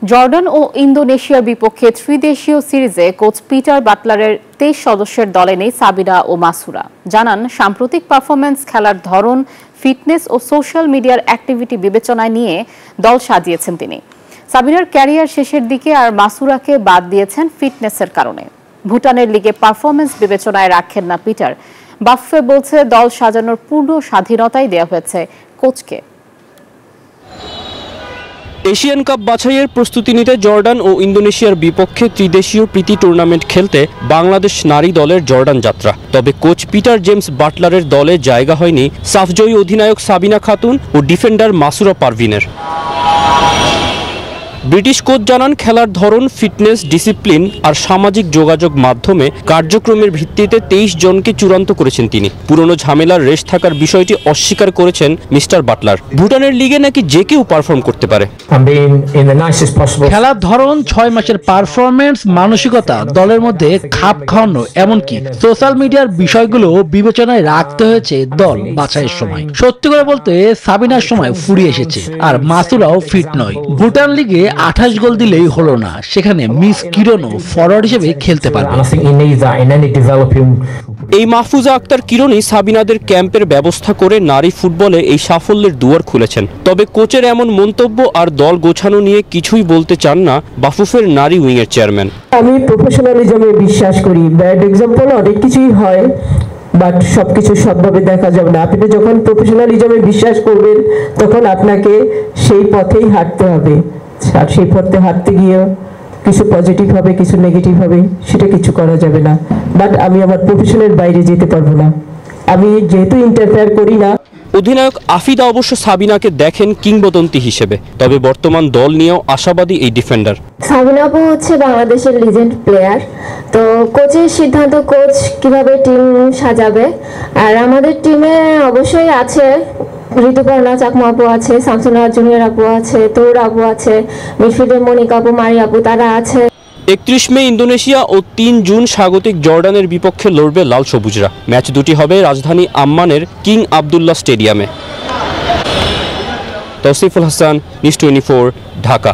Jordan ও ইন্দোনেশিয়ার বিপক্ষে ত্রিদেশীয় সিরিজে কোচ পিটার বাটলারের 23 সদস্যের দলে নেই সাবিনা ও মাসুরা। জানান, সাম্প্রতিক পারফরম্যান্স, খেলার ধরন, ফিটনেস ও সোশ্যাল মিডিয়ার অ্যাক্টিভিটি বিবেচনায় নিয়ে দল সাজিয়েছেন তিনি। সাবিনার ক্যারিয়ার শেষের দিকে আর মাসুরাকে বাদ দিয়েছেন ফিটনেসের কারণে। ভুটানের লিগে পারফরম্যান্স বিবেচনায় রাখেন না পিটার। বাফে বলছে, দল সাজানোর পূর্ণ স্বাধীনতাই দেওয়া হয়েছে কোচকে। এশিয়ান কাপ বাছাইয়ের প্রস্তুতি নিতে জর্ডান ও ইন্দোনেশিয়ার বিপক্ষে ত্রিদেশীয় প্রীতি টুর্নামেন্ট খেলতে বাংলাদেশ নারী দলের জর্ডান যাত্রা। তবে কোচ পিটার জেমস বাটলারের দলে জায়গা হয়নি সাফজয়ী অধিনায়ক সাবিনা খাতুন ও ডিফেন্ডার মাসুরা পারভিনের। ব্রিটিশ কোচ জানান, খেলার ধরন, ফিটনেস, ডিসিপ্লিন আর সামাজিক যোগাযোগ মাধ্যমে কার্যক্রমের ভিত্তিতে 23 জনকে চূড়ান্ত করেছেন তিনি। পুরনো ঝামেলার রেশ থাকার বিষয়টি অস্বীকার করেছেন মিস্টার বাটলার। ভুটানের লিগে নাকি যে কেউ পারফর্ম করতে পারে। খেলার ধরন, 6 মাসের পারফরমেন্স, মানসিকতা, দলের মধ্যে খাপ খাওয়ানো, এমনকি সোশ্যাল মিডিয়ার বিষয়গুলো বিবেচনায় রাখতে হয়েছে দল বাছাইয়ের সময়। সত্যি করে বলতে, সাবিনার সময় ফুরিয়ে এসেছে, আর মাসুরাও ফিট নয়। ভুটান লিগে 28 গোল দিলেই হলো না, সেখানে মিস কিরণও ফরওয়ার্ড হিসেবে খেলতে পারবে। এই মাহফুজা আক্তার কিরণই সাবিনাদের ক্যাম্পের ব্যবস্থা করে নারী ফুটবলে এই সাফল্যের দুয়ার খুলেছেন। তবে কোচের এমন মন্তব্য আর দল গোছানো নিয়ে কিছুই বলতে চান না বাফুফের নারী উইংয়ের চেয়ারম্যান। আমি প্রফেশনালিজমে বিশ্বাস করি। ব্যাড এক্সাম্পল অনেক কিছুই হয়, বাট সবকিছু সবভাবে দেখা যাবে না। আপনি যখন প্রফেশনালিজমে বিশ্বাস করবেন, তখন আপনাকে সেই পথেই হাঁটতে হবে। আর সেই পথে হাঁটতে গিয়ে কিছু পজিটিভ হবে, কিছু নেগেটিভ হবে, সেটা কিছু করা যাবে না। বাট আমি আমার প্রফেশনের বাইরে যেতে পারবো না, আমি যেহেতু ইন্টারফেয়ার করি না। অধিনায়ক আফিদা অবশ্য সাবিনাকে দেখেন কিংবদন্তি হিসেবে, তবে বর্তমান দল নিয়েও আশাবাদী এই ডিফেন্ডার। সাবিনা আপু হচ্ছে বাংলাদেশের লিজেন্ড প্লেয়ার, তো কোচের সিদ্ধান্ত, কোচ কিভাবে টিম সাজাবে। আর আমাদের টিমে অবশ্যই আছে ঋতুপর্ণা চাকমা আপু আছে, শামসুন্নাহার জুনিয়র আপু আছে, তৌর আপু আছে, মিডফিল্ডে মনিকা আপু, মারি আপু, তারা আছে। 31 মে ইন্দোনেশিয়া ও 3 জুন স্বাগতিক জর্ডানের বিপক্ষে লড়বে লাল সবুজরা। ম্যাচ দুটি হবে রাজধানী আম্মানের কিং আবদুল্লাহ স্টেডিয়ামে। তৌসিফুল হাসান, নিউজ 24, ঢাকা।